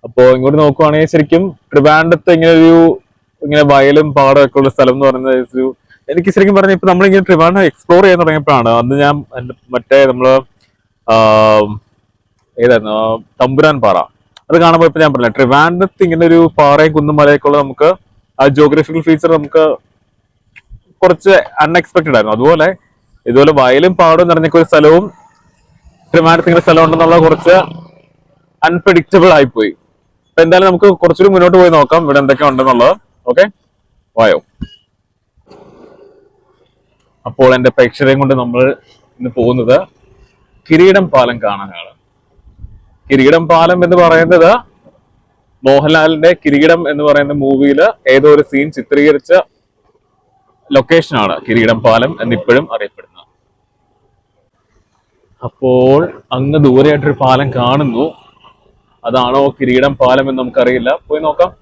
അപ്പോ ഇങ്ങോട്ട് നോക്കുവാണെങ്കിൽ ശരിക്കും ട്രിവാൻഡ്രത്ത് ഇങ്ങനെ വയലും പാടവും ഒക്കെ ഉള്ള സ്ഥലം എന്ന് പറയുന്നത് എനിക്ക് ശരിക്കും പറഞ്ഞാൽ ഇപ്പൊ നമ്മളിങ്ങനെ ട്രിവാൻഡ്രം എക്സ്പ്ലോർ ചെയ്യാൻ തുടങ്ങിയപ്പോഴാണ്. അന്ന് ഞാൻ മറ്റേ നമ്മള് ഏതായിരുന്നു തമ്പുരാൻ പാറ, അത് കാണുമ്പോൾ ഇപ്പൊ ഞാൻ പറഞ്ഞില്ല, ട്രിവാൻഡ്രത്ത് ഇങ്ങനെ ഒരു പാറയും കുന്നും മലയൊക്കെ ഉള്ള നമുക്ക് ആ ജോഗ്രഫിക്കൽ ഫീച്ചർ നമുക്ക് കുറച്ച് അൺഎക്സ്പെക്ടഡ് ആയിരുന്നു. അതുപോലെ ഇതുപോലെ വയലും പാടവും നിറഞ്ഞൊക്കെ ഒരു സ്ഥലവും ട്രിവാൻഡ്രത്ത് ഇങ്ങനെ സ്ഥലം ഉണ്ടെന്നുള്ള കുറച്ച് അൺപ്രഡിക്റ്റബിൾ ആയിപ്പോയി. അപ്പൊ എന്തായാലും നമുക്ക് കുറച്ചുകൂടി മുന്നോട്ട് പോയി നോക്കാം ഇവിടെ എന്തൊക്കെ ഉണ്ടെന്നുള്ളത്. ഓക്കെ, വായോ. അപ്പോൾ എൻ്റെ പ്രേക്ഷകരെയും കൊണ്ട് നമ്മൾ ഇന്ന് പോകുന്നത് കിരീടം പാലം കാണാനാണ്. കിരീടം പാലം എന്ന് പറയുന്നത് മോഹൻലാലിന്റെ കിരീടം എന്ന് പറയുന്ന മൂവിയില് ഏതോ ഒരു സീൻ ചിത്രീകരിച്ച ലൊക്കേഷനാണ് കിരീടം പാലം എന്നിപ്പോഴും അറിയപ്പെടുന്നത്. അപ്പോൾ അങ്ങ് ദൂരെയായിട്ടൊരു പാലം കാണുന്നു. അതാണോ കിരീടം പാലം എന്ന് നമുക്കറിയില്ല, പോയി നോക്കാം.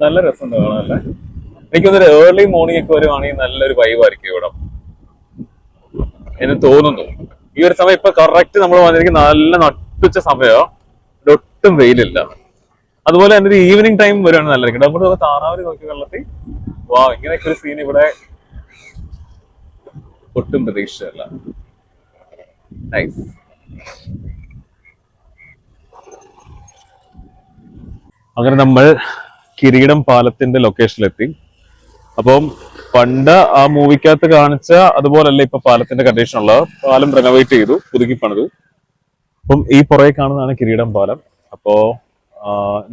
നല്ല രസമുണ്ട് കാണാനല്ലേ. എനിക്കൊന്നൊരു ഏർലി മോർണിംഗ് ഒക്കെ വരുവാണെങ്കിൽ നല്ലൊരു വൈബായിരിക്കും ഇവിടെ എന്ന് തോന്നുന്നു. ഈ ഒരു സമയം ഇപ്പൊ കറക്റ്റ് നമ്മൾ വന്നിരിക്കുന്ന നല്ല നട്ടുച്ച സമയമോ, ഒട്ടും വെയിലില്ല. അതുപോലെ തന്നെ ഒരു ഈവനിങ് ടൈം വരുവാണ് നല്ലതായിരിക്കും. നമ്മൾ താറാവരി നോക്കി വെള്ളത്തിൽ വാ, ഇങ്ങനെയൊക്കെ ഒരു സീൻ ഇവിടെ ഒട്ടും പ്രതീക്ഷിച്ചല്ല. നൈസ്. അങ്ങനെ നമ്മൾ കിരീടം പാലത്തിന്റെ ലൊക്കേഷനിലെത്തി. അപ്പം പണ്ട് ആ മൂവിക്കകത്ത് കാണിച്ച അതുപോലല്ല ഇപ്പൊ പാലത്തിന്റെ കണ്ടീഷൻ ഉള്ളത്. പാലം റെനോവേറ്റ് ചെയ്തു, പുതുക്കി പണിതു. അപ്പം ഈ പുറകെ കാണുന്നതാണ് കിരീടം പാലം. അപ്പോ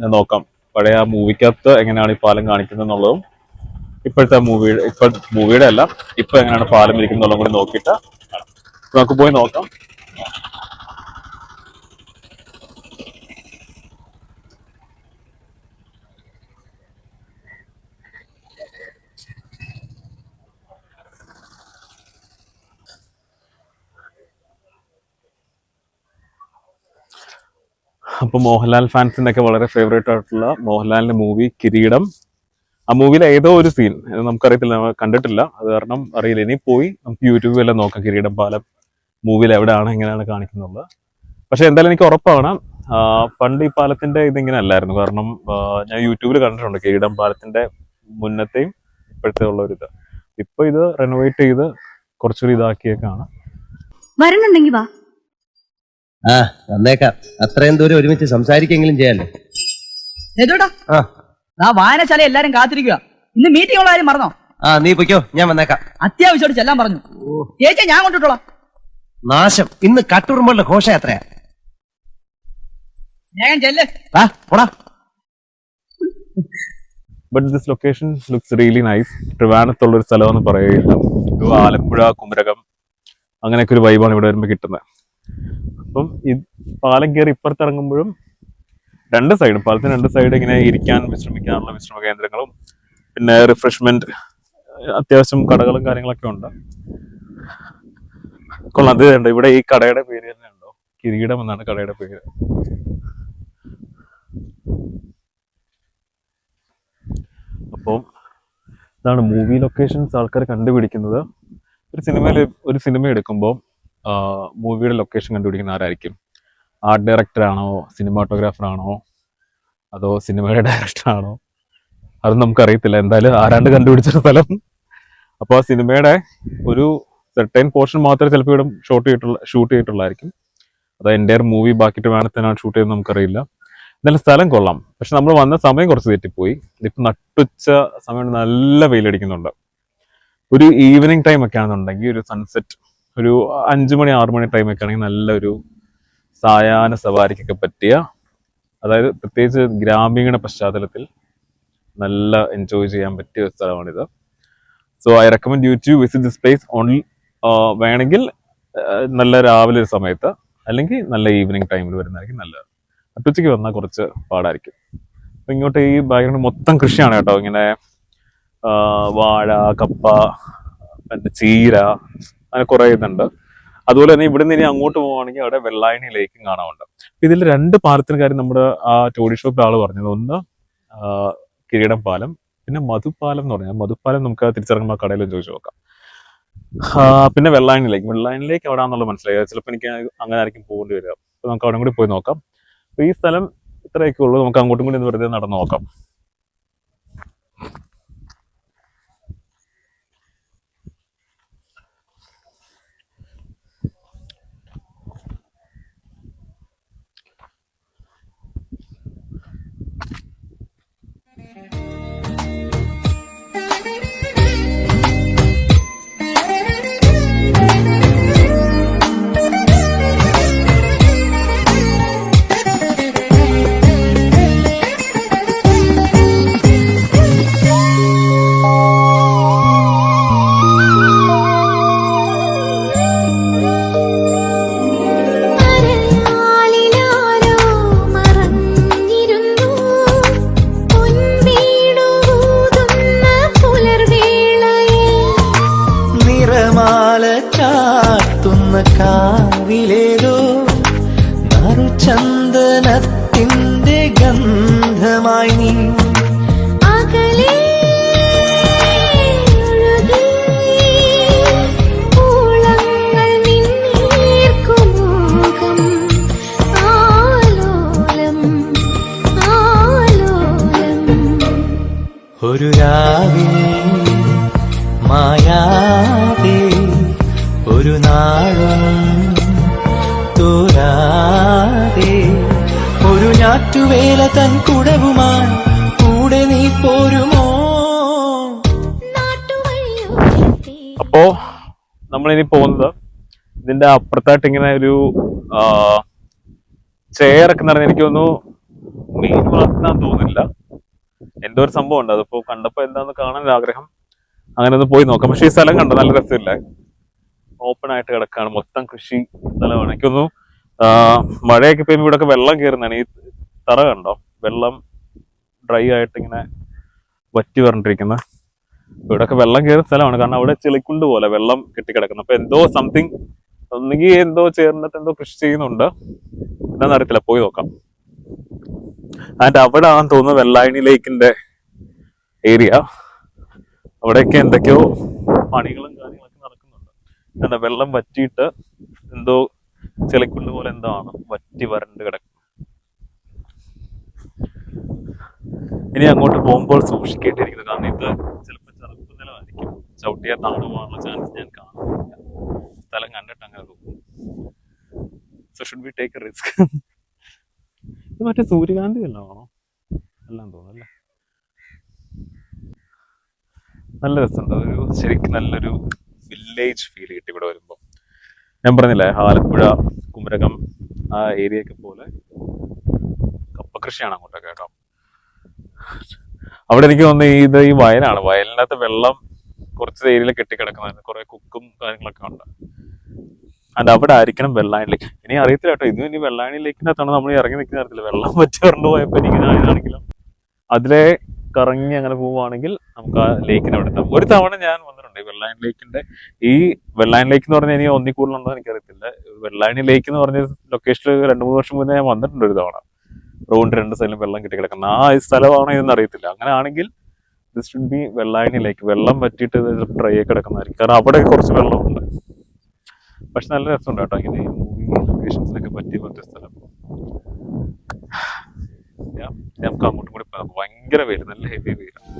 ഞാൻ നോക്കാം പഴയ ആ മൂവിക്കകത്ത് എങ്ങനെയാണ് ഈ പാലം കാണിക്കുന്നത് എന്നുള്ളതും ഇപ്പോഴത്തെ മൂവിയുടെ അല്ല ഇപ്പൊ എങ്ങനെയാണ് പാലം ഇരിക്കുന്നുള്ളതും കൂടി നോക്കിയിട്ട് നമുക്ക് പോയി നോക്കാം. അപ്പൊ മോഹൻലാൽ ഫാൻസിന്റെ ഒക്കെ വളരെ ഫേവറേറ്റ് ആയിട്ടുള്ള മോഹൻലാലിന്റെ മൂവി കിരീടം. ആ മൂവിയിലെ ഏതോ ഒരു സീൻ നമുക്കറിയത്തില്ല, കണ്ടിട്ടില്ല, അത് കാരണം അറിയില്ല. ഇനി പോയി നമുക്ക് യൂട്യൂബിൽ എല്ലാം നോക്കാം കിരീടം പാലം മൂവിയിൽ എവിടെയാണ് എങ്ങനെയാണ് കാണിക്കുന്നത്. പക്ഷെ എന്തായാലും എനിക്ക് ഉറപ്പാണ് പണ്ട് ഈ പാലത്തിന്റെ ഇതിങ്ങനെ അല്ലായിരുന്നു. കാരണം ഞാൻ യൂട്യൂബിൽ കണ്ടിട്ടുണ്ട് കിരീടം പാലത്തിന്റെ മുന്നത്തെയും ഇപ്പോഴത്തെ ഉള്ള ഒരു ഇത്. ഇപ്പൊ ഇത് റെനോവേറ്റ് ചെയ്ത് കുറച്ചൊരു ഇതാക്കിയേക്കാണ്. വരുന്നുണ്ടെങ്കി വാ. ആ വന്നേക്കാം. അത്രയും ദൂരം ഒരുമിച്ച് സംസാരിക്കെങ്കിലും ചെയ്യാലോ. വായനശാല എല്ലാരും കാത്തിരിക്കുക. ഇന്ന് മീറ്റിംഗ് ഉള്ള കാര്യം മറന്നോ? ആ നീ പൊയ്ക്കോ, ഞാൻ വന്നേക്കാം. അത്യാവശ്യമായിട്ട് ചെല്ലാൻ പറഞ്ഞു. ചേച്ചി ഞാൻ കൊണ്ടിട്ടോളാം. നാശം, ഇന്ന് കട്ടുറുമ്പോഴുള്ള ഘോഷയാത്രയാ. വേഗം ചെല്ല്. പോടാ. But this location looks really nice. ട്രിവാൻഡ്രത്തുള്ള ഒരു സ്ഥലമെന്ന് പറയുകയില്ല. ഒരു ആലപ്പുഴ, കുമരകം അങ്ങനെയൊക്കെ ഒരു വൈബാണ് ഇവിടെ വരുമ്പോൾ കിട്ടുന്നത്. അപ്പം ഈ പാലം കയറി ഇപ്പുറത്തിറങ്ങുമ്പോഴും രണ്ട് സൈഡും, പാലത്തിന് രണ്ട് സൈഡ് ഇങ്ങനെ ഇരിക്കാൻ വിശ്രമിക്കാനുള്ള വിശ്രമ കേന്ദ്രങ്ങളും പിന്നെ റിഫ്രഷ്മെന്റ് അത്യാവശ്യം കടകളും കാര്യങ്ങളൊക്കെ ഉണ്ട്. കൊള്ളാം. അത് ഉണ്ട്. ഇവിടെ ഈ കടയുടെ പേര് തന്നെ ഉണ്ടോ, കിരീടം എന്നാണ് കടയുടെ പേര്. അപ്പം ഇതാണ് മൂവി ലൊക്കേഷൻസ് ആൾക്കാർ കണ്ടുപിടിക്കുന്നത്. ഒരു സിനിമ എടുക്കുമ്പോൾ മൂവിയുടെ ലൊക്കേഷൻ കണ്ടുപിടിക്കുന്ന ആരായിരിക്കും? ആർട്ട് ഡയറക്ടർ ആണോ, സിനിമാറ്റോഗ്രാഫർ ആണോ, അതോ സിനിമയുടെ ഡയറക്ടർ ആണോ? അതൊന്നും നമുക്കറിയത്തില്ല. എന്തായാലും ആരാണ്ട് കണ്ടുപിടിച്ചൊരു സ്ഥലം. അപ്പോൾ ആ സിനിമയുടെ ഒരു സെർട്ടൈൻ പോർഷൻ മാത്രമേ ചിലപ്പോൾ ഇവിടെ ഷൂട്ട് ചെയ്തിട്ടുള്ളതായിരിക്കും. അത് എൻ്റെയർ മൂവി ബാക്കിയിട്ട് വേണത്തിനാണ് ഷൂട്ട് ചെയ്തത് നമുക്കറിയില്ല. എന്നാലും സ്ഥലം കൊള്ളാം. പക്ഷെ നമ്മൾ വന്ന സമയം കുറച്ച് തെറ്റിപ്പോയി. ഇപ്പം നട്ടുച്ച സമയം നല്ല വെയിലടിക്കുന്നുണ്ട്. ഒരു ഈവനിങ് ടൈം ഒക്കെ ആണെന്നുണ്ടെങ്കിൽ ഒരു സൺസെറ്റ് ഒരു 5 മണി 6 മണി ടൈമൊക്കെ ആണെങ്കിൽ നല്ലൊരു സായാഹ്ന സവാരിക്കൊക്കെ പറ്റിയ, അതായത് പ്രത്യേകിച്ച് ഗ്രാമീണ പശ്ചാത്തലത്തിൽ നല്ല എൻജോയ് ചെയ്യാൻ പറ്റിയ ഒരു സ്ഥലമാണിത്. So I recommend you to visit this place only. വേണമെങ്കിൽ നല്ല രാവിലെ ഒരു സമയത്ത്, അല്ലെങ്കിൽ നല്ല ഈവനിങ് ടൈമിൽ വരുന്നതായിരിക്കും നല്ലത്. നട്ടുച്ചയ്ക്ക് വന്നാൽ കുറച്ച് പാടായിരിക്കും. അപ്പം ഇങ്ങോട്ട് ഈ ബാക്ക്ഗ്രൗണ്ട് മൊത്തം കൃഷിയാണ് കേട്ടോ. ഇങ്ങനെ വാഴ, കപ്പ, പിന്നെ ചീര, അങ്ങനെ കുറേ ഇതുണ്ട്. അതുപോലെ തന്നെ ഇവിടെ നിന്ന് ഇനി അങ്ങോട്ട് പോവുകയാണെങ്കിൽ അവിടെ വെള്ളായണി ലേക്കും കാണാറുണ്ട്. ഇതിൽ 2 പാലത്തിന് കാര്യം നമ്മുടെ ആ ടോഡി ഷോപ്പിൽ ആള് പറഞ്ഞത്. ഒന്ന് കിരീടം പാലം, പിന്നെ മധുപാലം എന്ന് പറഞ്ഞാൽ മധുപാലം നമുക്ക് തിരിച്ചിറങ്ങുമ്പോൾ കടയിലും ചോദിച്ചു നോക്കാം. പിന്നെ വെള്ളായണി ലേക്ക് എവിടെയാണെന്നുള്ളത് മനസ്സിലായി. ചിലപ്പോൾ എനിക്ക് അങ്ങനെ ആയിരിക്കും പോകേണ്ടി വരിക. അപ്പോൾ നമുക്ക് അവിടെ കൂടി പോയി നോക്കാം. അപ്പോൾ ഈ സ്ഥലം ഇത്രയൊക്കെ ഉള്ളൂ. നമുക്ക് അങ്ങോട്ടും കൂടി ഒന്ന് വെറുതെ നടന്നു നോക്കാം. കാവിലേതോ നറുചന്ദനത്തിന്റെ ഗന്ധമായി നീ ഒരു രാവിൽ മായാതെ ഒരു നാളും തോരാതെ ഒരു ഞാറ്റുവേല തൻ കുടവുമായി കൂടെ നീ പോരുമോ? അപ്പോ നമ്മളിനി പോകുന്നത് ഇതിന്റെ അപ്പുറത്തായിട്ട് ഇങ്ങനെ ഒരു ചെയറൊക്കെ നിറഞ്ഞ, എനിക്ക് തോന്നുന്നു മീൻ വളർത്താൻ തോന്നില്ല, എന്തോ ഒരു സംഭവം ഉണ്ട്. അതിപ്പോ കണ്ടപ്പോ എന്താന്ന് കാണാൻ ഒരു ആഗ്രഹം, അങ്ങനെ ഒന്ന് പോയി നോക്കാം. പക്ഷെ ഈ സ്ഥലം കണ്ടോ, നല്ല രസമില്ലേ? ഓപ്പൺ ആയിട്ട് കിടക്കാണ്, മൊത്തം കൃഷി സ്ഥലമാണ്. എനിക്കൊന്നു മഴയൊക്കെ പെയ്യുമ്പോൾ ഇവിടെ ഒക്കെ വെള്ളം കയറുന്നതാണ്. ഈ തറ കണ്ടോ, വെള്ളം ഡ്രൈ ആയിട്ട് ഇങ്ങനെ വറ്റി പറഞ്ഞിരിക്കുന്ന, ഇവിടെ ഒക്കെ വെള്ളം കയറുന്ന സ്ഥലമാണ്. കാരണം അവിടെ ചെളിക്കുണ്ട് പോലെ വെള്ളം കെട്ടിക്കിടക്കുന്നു. അപ്പൊ എന്തോ സംതിങ്, ഒന്നുകിൽ എന്തോ ചേർന്നിട്ട് എന്തോ കൃഷി ചെയ്യുന്നുണ്ട്, എന്താണെന്ന് അറിയത്തില്ല, പോയി നോക്കാം. ആൻഡ് അവിടെ ആണെന്ന് തോന്നുന്നു വെള്ളായണി ലേക്കിന്റെ ഏരിയ. അവിടെയൊക്കെ എന്തൊക്കെയോ പണികളും കാര്യങ്ങളൊക്കെ നടക്കുന്നുണ്ട്. എന്താ വെള്ളം വറ്റിയിട്ട് എന്തോ ചെളിക്കുണ്ട് പോലെ എന്തോ ആണ് വറ്റി വരണ്ട് കിടക്കുന്നത്. ഇനി അങ്ങോട്ട് പോകുമ്പോൾ സൂക്ഷിക്കേണ്ടിയിരിക്കുന്നത്, കാരണം ഇത് ചിലപ്പോൾ ചെറുപ്പ് നിലമായിരിക്കും, ചവിട്ടിയാൽ താണു പോകാനുള്ള ചാൻസ് ഞാൻ കാണുന്നില്ല. സ്ഥലം കണ്ടിട്ട് അങ്ങനെ തോന്നും. So should be take A risk. ഇത് മറ്റേ സൂര്യകാന്തി എല്ലാം ആണോ എല്ലാം തോന്നുന്നു. നല്ല രസമുണ്ട്, ഒരു ശരിക്കും നല്ലൊരു വില്ലേജ് ഫീൽ കിട്ടി ഇവിടെ വരുമ്പോൾ. ഞാൻ പറഞ്ഞില്ലേ, ആലപ്പുഴ കുമരകം ആ ഏരിയയൊക്കെ പോലെ കപ്പ കൃഷിയാണ് അങ്ങോട്ടൊക്കെ കേട്ടോ. അവിടെ എനിക്ക് തോന്നുന്നു ഈ വയലാണ്, വയലിനകത്ത് വെള്ളം കുറച്ച് ഏരിയയിൽ കെട്ടിക്കിടക്കുന്നത്, കുറെ കുക്കും കാര്യങ്ങളൊക്കെ ഉണ്ട്. ആൻഡ് അവിടെ ആയിരിക്കണം വെള്ളായണി ലേക്ക്. ഇനി അറിയത്തില്ല കേട്ടോ, ഇതും ഇനി വെള്ളായണി ലേക്കിനകത്താണ് നമ്മൾ ഇറങ്ങി നിൽക്കുന്ന അറിയത്തില്ല. വെള്ളം വറ്റി വരണ്ടു പോയപ്പോൾ എനിക്ക് ആണെങ്കിലും അതിലെ കറങ്ങി അങ്ങനെ പോവുകയാണെങ്കിൽ നമുക്ക് ആ ലേക്കിന് അവിടെ എത്താം. ഒരു തവണ ഞാൻ വന്നിട്ടുണ്ട് വെള്ളായണി ലേക്കിന്റെ. ഈ വെള്ളായണി ലേക്ക് എന്ന് പറഞ്ഞാൽ ഇനി ഒന്നി കൂടുതലുണ്ടോ എനിക്കറിയത്തില്ല. വെള്ളായണി ലേക്ക് എന്ന് പറഞ്ഞ ലൊക്കേഷനിൽ 2-3 വർഷം മുന്നേ ഞാൻ വന്നിട്ടുണ്ട് ഒരു തവണ. റോഡിന്റെ 2 സൈഡിലും വെള്ളം കെട്ടി കിടക്കുന്ന ആ സ്ഥലമാണോ ഇതെന്ന് അറിയത്തില്ല. അങ്ങനെ ആണെങ്കിൽ ദിസ് ഷുഡ് ബി വെള്ളായണി ലേക്ക്. വെള്ളം പറ്റിയിട്ട് ഡ്രൈ ആയി കിടക്കുന്നതായിരിക്കും, കാരണം അവിടെ കുറച്ച് വെള്ളമുണ്ട്. പക്ഷെ നല്ല രസമുണ്ട് കേട്ടോ, ഇങ്ങനെ ഈ മൂവി ലൊക്കേഷൻസിനൊക്കെ പറ്റിയ മറ്റേ സ്ഥലം. നമുക്ക് അങ്ങോട്ടും കൂടി പോകാം. ഭയങ്കര വെയിൽ, നല്ല ഹെവി വെയിലാണ്.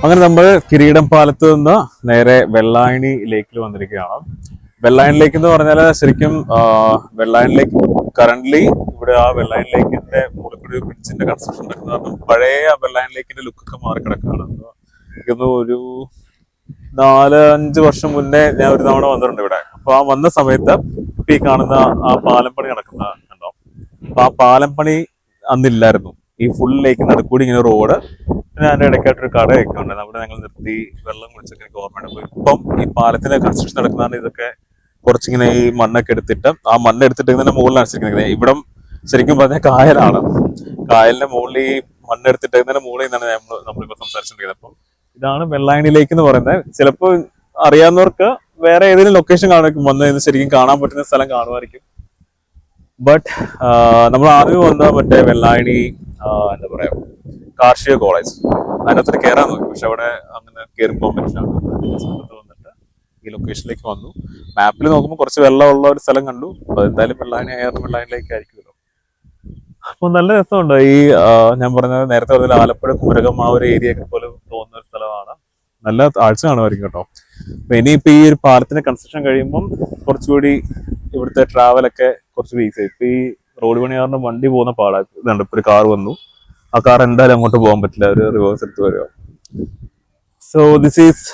അങ്ങനെ നമ്മൾ കിരീടം പാലത്ത് നിന്ന് നേരെ വെള്ളായണി ലേക്കിൽ വന്നിരിക്കുകയാണ്. വെള്ളായണി ലേക്ക് എന്ന് പറഞ്ഞാൽ ശരിക്കും വെള്ളായണി ലേക്ക് കറന്റ്ലി ഇവിടെ ആ വെള്ളായണി ലേക്കിന്റെ മുകളിൽ കൂടി ബ്രിഡ്ജിന്റെ കൺസ്ട്രക്ഷൻ നടക്കുന്നത്. കാരണം പഴയ വെള്ളായണി ലേക്കിന്റെ ലുക്കൊക്കെ മാറി കിടക്കുകയാണ്. എനിക്കൊന്ന് ഒരു 4-5 വർഷം മുന്നേ ഞാൻ ഒരു തവണ വന്നിട്ടുണ്ട് ഇവിടെ. അപ്പൊ ആ വന്ന സമയത്ത് ഈ കാണുന്ന ആ പാലം പണി നടക്കുന്ന കണ്ടോ, അപ്പൊ ആ പാലം പണി അന്നില്ലായിരുന്നു. ഈ ഫുൾ ലേക്ക് നടുക്കൂടി ഇങ്ങനെ റോഡ്, പിന്നെ അതിന്റെ ഇടയ്ക്കായിട്ടൊരു കടയൊക്കെ ഉണ്ട്. അവിടെ ഞങ്ങൾ നിർത്തി വെള്ളം കുടിച്ചൊക്കെ എനിക്ക് ഓർമ്മയുണ്ട്. അപ്പൊ ഇപ്പം ഈ പാലത്തിന്റെ കൺസ്ട്രക്ഷൻ നടക്കുന്നതാണ്. ഇതൊക്കെ കുറച്ചിങ്ങനെ ഈ മണ്ണൊക്കെ എടുത്തിട്ട്, ആ മണ്ണ് എടുത്തിട്ട് ഇതിന്റെ മുകളിലാണ് ശരിക്കും. ഇവിടം ശരിക്കും പറഞ്ഞാൽ കായലാണ്. കായലിന്റെ മുകളിൽ ഈ മണ്ണെടുത്തിട്ട് ഇതിന്റെ മുകളിൽ നിന്നാണ് നമ്മളിപ്പോ സംസാരിച്ചിട്ടുണ്ടെങ്കിൽ. അപ്പം ഇതാണ് വെള്ളായണി ലേക്ക് എന്ന് പറയുന്നത്. ചിലപ്പോൾ അറിയാവുന്നവർക്ക് വേറെ ഏതെങ്കിലും ലൊക്കേഷൻ കാണുമായിരിക്കും, വന്ന് ശരിക്കും കാണാൻ പറ്റുന്ന സ്ഥലം കാണുമായിരിക്കും. ബട്ട് നമ്മൾ ആദ്യം വന്ന മറ്റേ വെള്ളായണി എന്താ പറയാ കാർഷിക കോളേജ്, അതിനകത്ത് കയറാൻ നോക്കി. പക്ഷെ അവിടെ അങ്ങനെ കയറി പോകാൻ പറ്റില്ല. വന്നിട്ട് ഈ ലൊക്കേഷനിലേക്ക് വന്നു. മാപ്പിൽ നോക്കുമ്പോൾ കുറച്ച് വെള്ളമുള്ള ഒരു സ്ഥലം കണ്ടു. അപ്പൊ എന്തായാലും വെള്ളായണി ആയിരുന്നു, വെള്ളായണിലേക്ക് ആയിരിക്കുമല്ലോ. അപ്പൊ നല്ല രസമുണ്ട്. ഈ ഞാൻ പറഞ്ഞത് നേരത്തെ പറഞ്ഞ ആലപ്പുഴ കുമരകം ആ ഒരു ഏരിയ ഒക്കെ പോലെ തോന്നുന്ന ഒരു സ്ഥലമാണ്. നല്ല ആഴ്ച കാണുമായിരിക്കും കേട്ടോ. അപ്പൊ ഇനിയിപ്പോ ഈ ഒരു പാലത്തിന്റെ കൺസ്ട്രക്ഷൻ കഴിയുമ്പം കുറച്ചുകൂടി ഇവിടുത്തെ ട്രാവലൊക്കെ കുറച്ചുകൂടി ഈസി. ഇപ്പൊ ഈ റോഡ് പണി കാരണം വണ്ടി പോകുന്ന പാടാണ്. ഇതുണ്ട്, ഇപ്പൊ ഒരു കാർ വന്നു. ആ കാർ എന്തായാലും അങ്ങോട്ട് പോകാൻ പറ്റില്ല, ഒരു റിവേഴ്സ് എടുത്ത് വരിക. സോ ദിസ് ഈസ്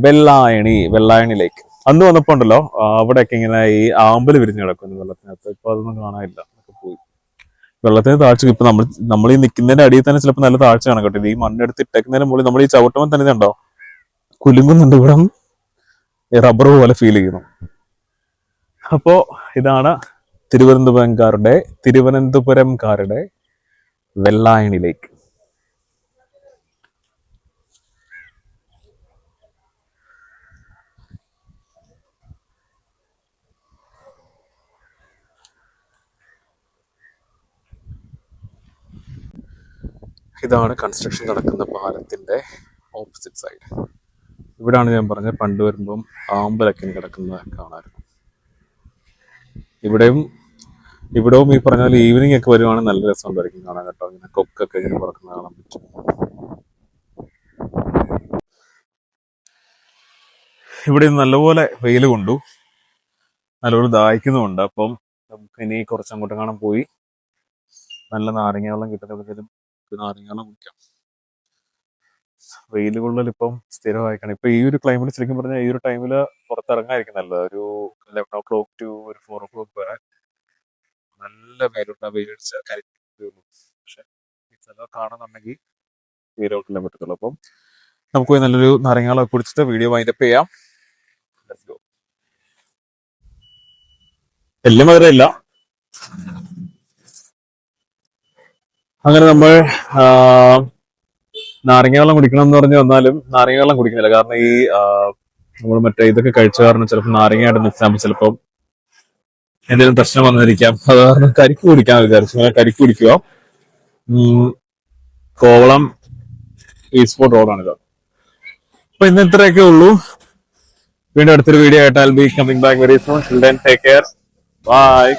വെള്ളായണി ലേക്ക്. അന്ന് വന്നപ്പോ ഉണ്ടല്ലോ അവിടെയൊക്കെ ഇങ്ങനെ ഈ ആമ്പല് വിരിഞ്ഞു കിടക്കുന്നു വെള്ളത്തിനകത്ത്. ഇപ്പൊ അതൊന്നും കാണാനില്ല, പോയി. വെള്ളത്തിന് താഴ്ച ഇപ്പൊ നമ്മൾ ഈ നിൽക്കുന്നതിന്റെ അടിയിൽ തന്നെ ചിലപ്പോൾ നല്ല താഴ്ച കാണാൻ കേട്ടോ. ഈ മണ്ണെടുത്ത് ഇട്ടേക്കുന്നതിന് മുകളിൽ നമ്മൾ ഈ ചവിട്ടുമ്പോൾ തന്നെ ഉണ്ടോ കുലുങ്ങുന്നുണ്ട്. ഇവിടെ റബ്ബർ പോലെ ഫീൽ ചെയ്യുന്നു. അപ്പോ ഇതാണ് തിരുവനന്തപുരംകാരുടെ വെള്ളായണി ലേക്ക്. ഇതാണ് കൺസ്ട്രക്ഷൻ നടക്കുന്ന പാലത്തിന്റെ ഓപ്പോസിറ്റ് സൈഡ്. ഇവിടാണ് ഞാൻ പറഞ്ഞത് പണ്ട് വരുമ്പം ആമ്പലൊക്കെ കിടക്കുന്നത് കാണാറുണ്ട്. ഇവിടവും ഈ പറഞ്ഞ പോലെ ഈവനിങ് ഒക്കെ വരുവാണെങ്കിൽ നല്ല രസമുണ്ടായിരിക്കും കാണാൻ കേട്ടോ. ഇങ്ങനെ കൊക്കൊക്കെ ഇങ്ങനെ പറക്കുന്നത് കാണാൻ പറ്റും. ഇവിടെ ഇന്ന് നല്ലപോലെ വെയിൽ കൊണ്ടു, നല്ലപോലെ ദാഹിക്കുന്നുമുണ്ട്. അപ്പം നമുക്ക് ഇനി കുറച്ച് അങ്ങോട്ട് കാണാൻ പോയി നല്ല നാരങ്ങ വെള്ളം കിട്ടുന്ന നാരങ്ങ വെള്ളം കുടിക്കാം. വെയിൽ കൊള്ളൽ ഇപ്പം സ്ഥിരമായിക്കാണ്. ഇപ്പൊ ഈ ഒരു ക്ലൈമറ്റ് ശരിക്കും പറഞ്ഞാൽ ഈ ഒരു ടൈമിൽ പുറത്തിറങ്ങാതിരിക്കും നല്ലത്. ഒരു 11 o'clock to ഒരു 4 o'clock വരെ നല്ല മേലോട്ട് വെയിലടിച്ച കരിക്കും. പക്ഷെ കാണുന്നുണ്ടെങ്കിൽ വെയിലോട്ടില്ലേ പറ്റത്തുള്ളൂ. അപ്പം നമുക്ക് പോയി നല്ലൊരു നാരങ്ങാളം കുടിച്ചിട്ട് വീഡിയോ വൈൻഡപ്പ് ചെയ്യാം. Let's go. വലിയ മധുരമില്ല. അങ്ങനെ നമ്മൾ നാരങ്ങ വെള്ളം കുടിക്കണം എന്ന് പറഞ്ഞു വന്നാലും നാരങ്ങ വെള്ളം കുടിക്കുന്നില്ല. കാരണം ഈ നമ്മൾ മറ്റേ ഇതൊക്കെ കഴിച്ച കാരണം ചിലപ്പോൾ നാരങ്ങയായിട്ട് മിക്സ് ആകുമ്പോൾ ചിലപ്പോൾ എന്തെങ്കിലും പ്രശ്നം വന്നിരിക്കാം. അത് കാരണം കരിക്ക് കുടിക്കാൻ വിചാരിച്ചു. അങ്ങനെ കരിക്ക് കുടിക്കുക. കോവളം ഈസ്പോർട്ട് റോഡാണിത്. അപ്പൊ ഇന്ന് ഇത്രയൊക്കെ ഉള്ളൂ. വീണ്ടും അടുത്തൊരു വീഡിയോ ആയിട്ട് I'll be coming back very soon. Till then, take care. Bye.